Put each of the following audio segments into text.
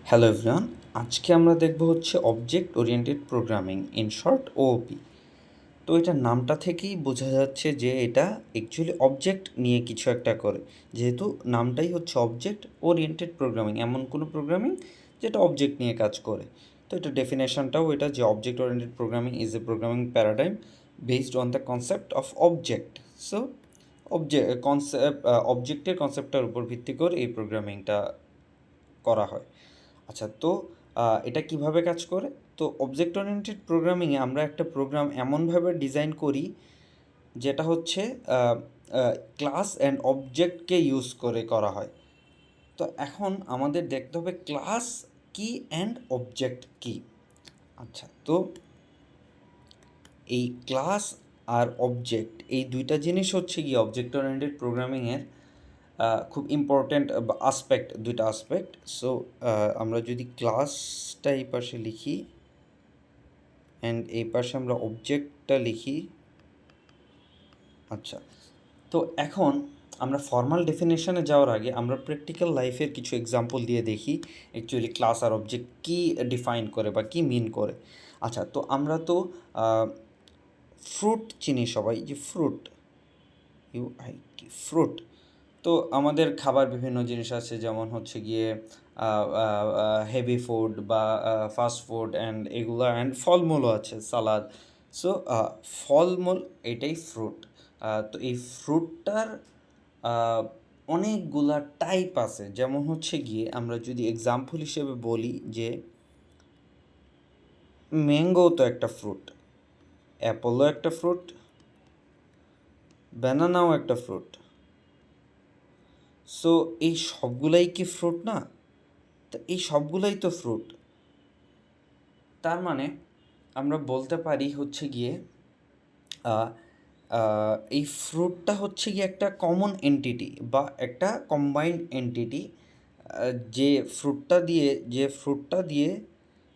Hello everyone, আজকে আমরা দেখব হচ্ছে object oriented programming, in short OOP. তো এটার নামটা থেকেই বোঝা যাচ্ছে যে এটা অ্যাকচুয়ালি অবজেক্ট নিয়ে কিছু একটা করে, যেহেতু নামটাই হচ্ছে অবজেক্ট ওরিয়েন্টেড প্রোগ্রামিং, এমন কোনো প্রোগ্রামিং যেটা অবজেক্ট নিয়ে কাজ করে। তো এটা ডেফিনেশনটাও এটা যে object oriented programming is a programming paradigm based on the concept of object. So অবজেক্টের কনসেপ্টটার উপর ভিত্তি করে এই প্রোগ্রামিংটা করা হয়। আচ্ছা, তো এটা কিভাবে কাজ করে? তো অবজেক্ট ওরিয়েন্টেড প্রোগ্রামিংয়ে আমরা একটা প্রোগ্রাম এমনভাবে ডিজাইন করি যেটা হচ্ছে ক্লাস অ্যান্ড অবজেক্টকে ইউজ করে করা হয়। তো এখন আমাদের দেখতে হবে ক্লাস কি অ্যান্ড অবজেক্ট কি। আচ্ছা, তো এই ক্লাস আর অবজেক্ট এই দুইটা জিনিস হচ্ছে কি অবজেক্ট ওরিয়েন্টেড প্রোগ্রামিংয়ের খুব ইম্পর্ট্যান্ট আসপেক্ট, দুইটা আসপেক্ট। সো আমরা যদি ক্লাসটা এই পাশে লিখি অ্যান্ড এই পাশে আমরা অবজেক্টটা লিখি। আচ্ছা, তো এখন আমরা ফর্মাল ডেফিনেশনে যাওয়ার আগে আমরা প্র্যাকটিক্যাল লাইফের কিছু এক্সাম্পল দিয়ে দেখি অ্যাকচুয়ালি ক্লাস আর অবজেক্ট কী ডিফাইন করে বা কী মিন করে। আচ্ছা, তো আমরা তো ফ্রুট চিনি সবাই, যে ফ্রুট, ইউআইটি, ফ্রুট। তো আমাদের খাবার বিভিন্ন জিনিস আছে, যেমন হচ্ছে গিয়ে হেভি ফুড বা ফাস্ট ফুড অ্যান্ড এগুলো, অ্যান্ড ফলমূলও আছে, সালাদ। সো ফলমূল এটাই ফ্রুট। তো এই ফ্রুটটার অনেকগুলা টাইপ আছে, যেমন হচ্ছে গিয়ে আমরা যদি এক্সাম্পল হিসেবে বলি যে ম্যাঙ্গো তো একটা ফ্রুট, অ্যাপলও একটা ফ্রুট, ব্যানানাও একটা ফ্রুট। সো এই সবগুলাই কি ফ্রুট না? তো এই সবগুলাই তো ফ্রুট। তার মানে আমরা বলতে পারি হচ্ছে গিয়ে এই ফ্রুটটা হচ্ছে গিয়ে একটা কমন এন্টিটি বা একটা কম্বাইন্ড এন্টিটি, যে ফ্রুটটা দিয়ে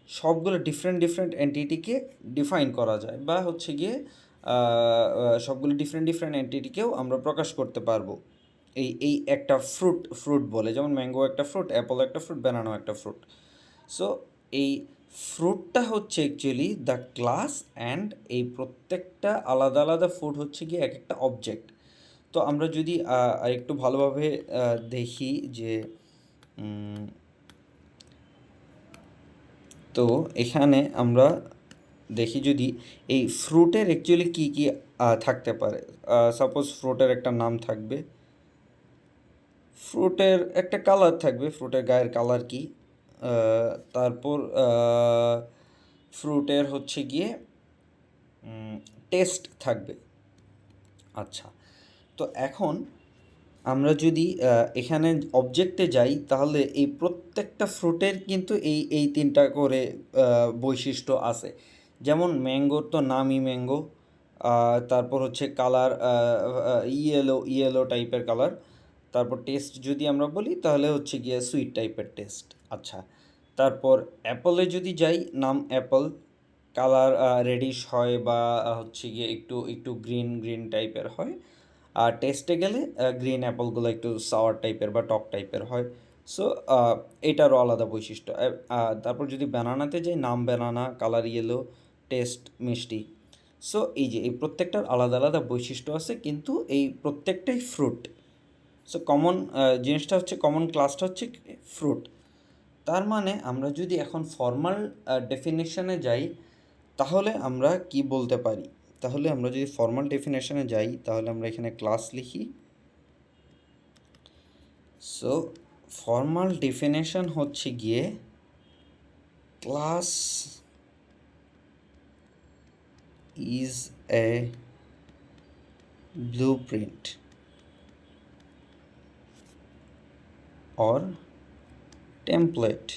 সবগুলো ডিফারেন্ট ডিফারেন্ট এন্টিটিকে ডিফাইন করা যায়, বা হচ্ছে গিয়ে সবগুলো ডিফারেন্ট ডিফারেন্ট এন্টিটিকেও আমরা প্রকাশ করতে পারবো এই একটা ফ্রুট বলে। যেমন ম্যাঙ্গো একটা ফ্রুট, অ্যাপল একটা ফ্রুট, ব্যানানাও একটা ফ্রুট। সো এই ফ্রুটটা হচ্ছে অ্যাকচুয়ালি দ্য ক্লাস, অ্যান্ড এই প্রত্যেকটা আলাদা আলাদা ফ্রুট হচ্ছে গিয়ে এক একটা অবজেক্ট। তো আমরা যদি আরেকটু ভালোভাবে দেখি যে তো এখানে আমরা দেখি যদি এই ফ্রুটের অ্যাকচুয়ালি কী কী থাকতে পারে। সাপোজ ফ্রুটের একটা নাম থাকবে, ফ্রুটের একটা কালার থাকবে, ফ্রুটের গায়ের কালার কি, তারপর ফ্রুটের হচ্ছে গিয়ে টেস্ট থাকবে। আচ্ছা, তো এখন আমরা যদি এখানে অবজেক্টে যাই, তাহলে এই প্রত্যেকটা ফ্রুটের কিন্তু এই তিনটা করে বৈশিষ্ট্য আছে। যেমন ম্যাঙ্গোর তো নামই ম্যাঙ্গো, তারপর হচ্ছে কালার ইয়েলো টাইপের কালার। তারপর টেস্ট যদি আমরা বলি তাহলে হচ্ছে গিয়ে সুইট টাইপের টেস্ট। আচ্ছা, তারপর অ্যাপলে যদি যাই, নাম অ্যাপল, কালার রেডিশ হয় বা হচ্ছে গিয়ে একটু একটু গ্রিন গ্রিন টাইপের হয়। আর টেস্টে গেলে গ্রিন অ্যাপলগুলো একটু সাওয়ার টাইপের বা টক টাইপের হয়। সো এটারও আলাদা বৈশিষ্ট্য। তারপর যদি ব্যানানাতে যাই, নাম ব্যানানা, কালার ইয়েলো, টেস্ট মিষ্টি। সো এই যে এই প্রত্যেকটার আলাদা আলাদা বৈশিষ্ট্য আছে, কিন্তু এই প্রত্যেকটাই ফ্রুট। সো কমন জিনিসটা হচ্ছে, কমন ক্লাসটা হচ্ছে ফ্রুট। তার মানে আমরা যদি এখন ফর্মাল ডেফিনেশনে যাই, তাহলে আমরা কি বলতে পারি? তাহলে আমরা যদি ফর্মাল ডেফিনেশনে যাই, তাহলে আমরা এখানে ক্লাস লিখি। সো ফর্মাল ডেফিনেশন হচ্ছে গিয়ে class is a blueprint or template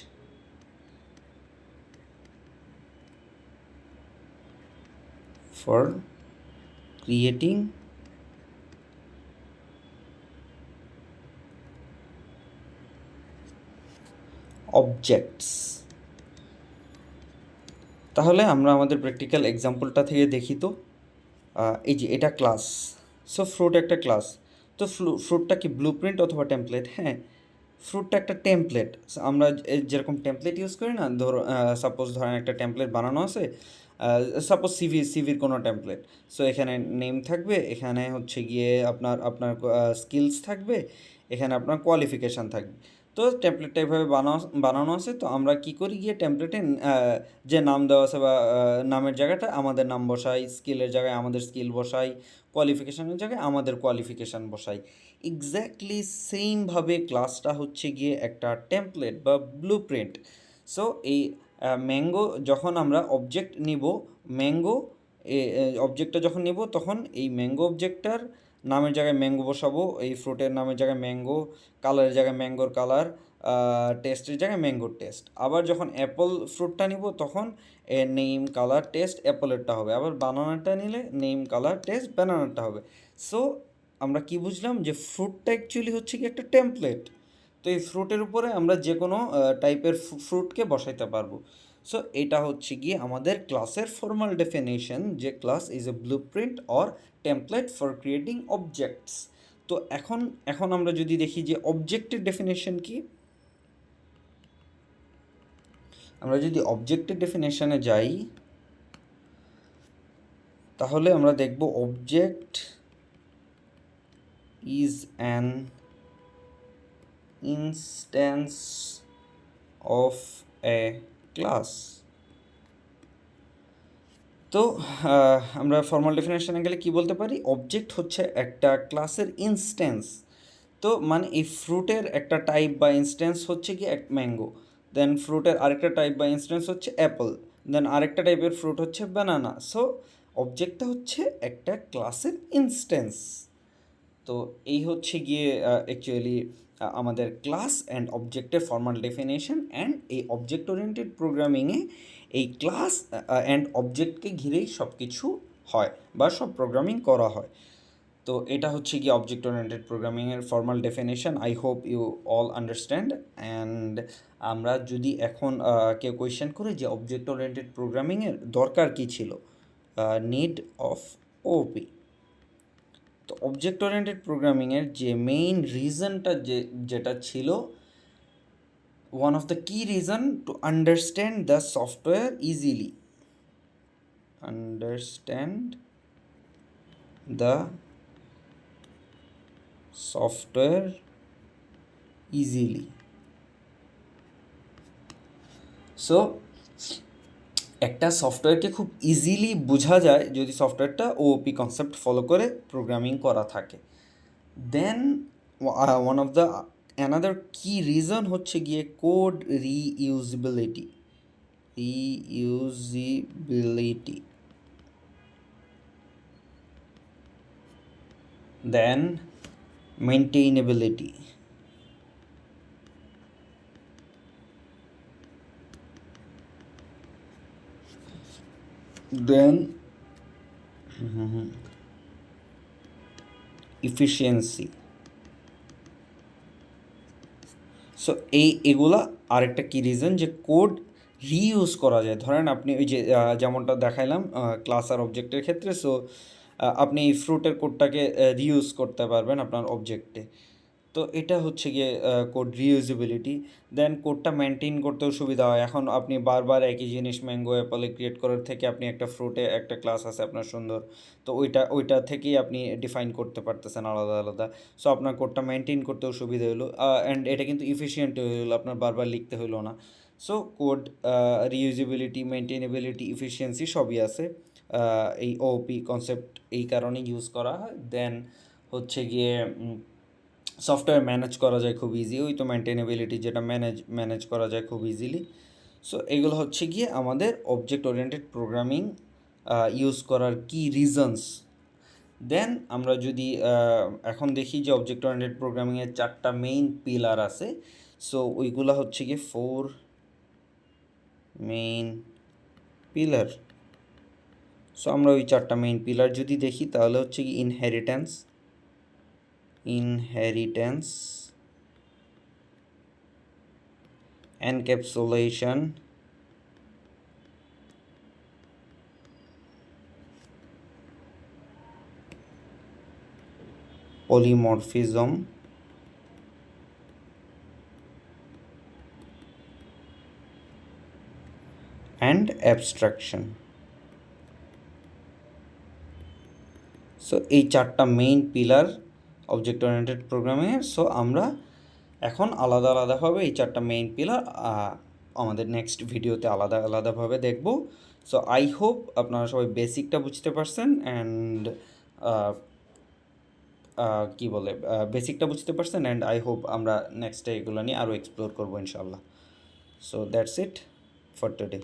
for creating objects. তাহলে আমরা আমাদের প্র্যাকটিক্যাল এক্সাম্পলটা থেকে দেখি। তো এই যে এটা ক্লাস, সো ফ্রুট একটা ক্লাস। তো ফ্রুটটা কি ব্লুপ্রিন্ট অথবা টেমপ্লেট? হ্যাঁ, ফ্রুটটা একটা টেমপ্লেট। আমরা যেরকম টেমপ্লেট ইউজ করি না, সাপোজ ধরেন একটা টেমপ্লেট বানানো আছে, সাপোজ সিভির কোনো টেমপ্লেট। সো এখানে নেম থাকবে, এখানে হচ্ছে গিয়ে আপনার আপনার স্কিলস থাকবে, এখানে আপনার কোয়ালিফিকেশান থাকবে। তো টেমপ্লেটটা এভাবে বানানো আছে। তো আমরা কি করি, গিয়ে টেমপ্লেটে যে নাম দেওয়া আছে বা নামের জায়গাটা আমাদের নাম বসাই, স্কিলের জায়গায় আমাদের স্কিল বসাই, কোয়ালিফিকেশানের জায়গায় আমাদের কোয়ালিফিকেশান বসাই। এক্স্যাক্টলি সেমভাবে ক্লাসটা হচ্ছে গিয়ে একটা টেমপ্লেট বা ব্লু প্রিন্ট। সো এই ম্যাঙ্গো যখন আমরা অবজেক্ট নিব, ম্যাঙ্গো অবজেক্টটা যখন নিব, তখন এই ম্যাঙ্গো অবজেক্টটার নামের জায়গায় ম্যাঙ্গো বসাবো, এই ফ্রুটের নামের জায়গায় ম্যাঙ্গো, কালারের জায়গায় ম্যাঙ্গোর কালার, টেস্টের জায়গায় ম্যাঙ্গোর টেস্ট। আবার যখন অ্যাপল ফ্রুটটা নিব, তখন নেম কালার টেস্ট অ্যাপলেরটা হবে। আবার বানানাটা নিলে নেম কালার টেস্ট ব্যানানারটা হবে। সো আমরা কি বুঝলাম, যে ফ্রুটটা অ্যাকচুয়ালি হচ্ছে কি একটা টেমপ্লেট। তো এই ফ্রুটের উপরে আমরা যে কোনো টাইপের ফ্রুটকে বসাইতে পারবো। সো এটা হচ্ছে গিয়ে আমাদের ক্লাসের ফর্মাল ডেফিনেশন, যে class is a blue print or template for creating objects. তো এখন এখন আমরা যদি দেখি যে অবজেক্টের ডেফিনেশন কি, আমরা যদি অবজেক্টের ডেফিনেশনে যাই, তাহলে আমরা দেখব object is an instance of A class. তো আমরা ফর্মাল ডেফিনেশনে গেলে কি বলতে পারি, অবজেক্ট হচ্ছে একটা ক্লাসের ইনস্ট্যান্স। তো মানে এই ফ্রুটের একটা টাইপ বা ইনস্ট্যান্স হচ্ছে কি এক ম্যাঙ্গো, দেন ফ্রুটের আরেকটা টাইপ বা ইনস্ট্যান্স হচ্ছে অ্যাপল, দেন আরেকটা টাইপের ফ্রুট হচ্ছে ব্যানানা। সো অবজেক্টটা হচ্ছে একটা ক্লাসের ইনস্ট্যান্স। তো এই হচ্ছে গিয়ে অ্যাকচুয়ালি আমাদের ক্লাস অ্যান্ড অবজেক্টের ফর্মাল ডেফিনেশন। অ্যান্ড এই অবজেক্ট ওরিয়েন্টেড প্রোগ্রামিংয়ে এই ক্লাস অ্যান্ড অবজেক্টকে ঘিরেই সব কিছু হয় বা সব প্রোগ্রামিং করা হয়। তো এটা হচ্ছে গিয়ে অবজেক্ট ওরিয়েন্টেড প্রোগ্রামিংয়ের formal definition. I hope you all understand. And আমরা যদি এখন কেউ কোয়েশ্চেন করে যে অবজেক্ট ওরিয়েন্টেড প্রোগ্রামিংয়ের দরকার কী ছিল, নিড অফ ওপি। তো অবজেক্ট ওরিয়েন্টেড প্রোগ্রামিংয়ের যে মেইন রিজনটা যেটা ছিল, ওয়ান অফ দ্য কি reason to understand the software easily, understand the software easily. So একটা সফটওয়্যারকে খুব ইজিলি বোঝা যায় যদি সফটওয়্যারটা ওওপি কনসেপ্ট ফলো করে প্রোগ্রামিং করা থাকে। দেন ওয়ান অফ দ্য অ্যানাদার কি রিজন হচ্ছে গিয়ে কোড রিইউজিবিলিটি, রিইউজিবিলিটি। দেন মেনটেইনেবিলিটি, দেন ইফিসিয়েন্সি। সো এগুলা আরেকটা কি রিজন, যে কোড রিইউজ করা যায়। ধরেন আপনি ওই যে যেমনটা দেখাইলাম ক্লাস আর অবজেক্টের ক্ষেত্রে। সো আপনি এই ফ্রুটের কোডটাকে রিইউজ করতে পারবেন আপনার অবজেক্টে। তো এটা হচ্ছে গিয়ে কোড রিইউজেবিলিটি। দেন কোডটা মেনটেন করতেও সুবিধা হয়। এখন আপনি বারবার একই জিনিস ম্যাঙ্গো অ্যাপলে ক্রিয়েট করার থেকে আপনি একটা ফ্রুটে একটা ক্লাস আছে আপনার সুন্দর, তো ওইটা থেকেই আপনি ডিফাইন করতে পারতেছেন আলাদা আলাদা। সো আপনার কোডটা মেনটেন করতেও সুবিধা হলো, অ্যান্ড এটা কিন্তু ইফিসিয়েন্ট হলো, আপনার বারবার লিখতে হলো না। সো কোড রিইউজেবিলিটি, মেনটেনেবিলিটি, ইফিসিয়েন্সি সবই আছে। এই ওপি কনসেপ্ট এই কারণে ইউজ করা হয়। দেন হচ্ছে গিয়ে সফটওয়্যার ম্যানেজ করা যায় খুব ইজি, ওই তো মেনটেনেবিলিটি, যেটা ম্যানেজ করা যায় খুব ইজিলি। সো এগুলো হচ্ছে গিয়ে আমাদের অবজেক্ট ওরিয়েন্টেড প্রোগ্রামিং ইউজ করার কি রিজনস। দেন আমরা যদি এখন দেখি যে অবজেক্ট ওরিয়েন্টেড প্রোগ্রামিংয়ের 4টা মেইন পিলার আছে। সো ওইগুলো হচ্ছে গিয়ে 4 মেইন পিলার। সো আমরা ওই 4টা মেইন পিলার যদি দেখি, তাহলে হচ্ছে কি inheritance, encapsulation, polymorphism, and abstraction. So এই 4টা মেইন পিলার অবজেক্ট ওরিয়েন্টেড প্রোগ্রামিংয়ের। সো আমরা এখন আলাদা আলাদাভাবে এই 4টা মেইন পিলার আমাদের নেক্সট ভিডিওতে আলাদা আলাদাভাবে দেখব। সো আই হোপ আপনারা সবাই বেসিকটা বুঝতে পারছেন অ্যান্ড কী বলে বেসিকটা বুঝতে পারছেন অ্যান্ড আই হোপ আমরা নেক্সটে এগুলো নিয়ে আরও এক্সপ্লোর করবো ইনশাল্লাহ। So that's it for today.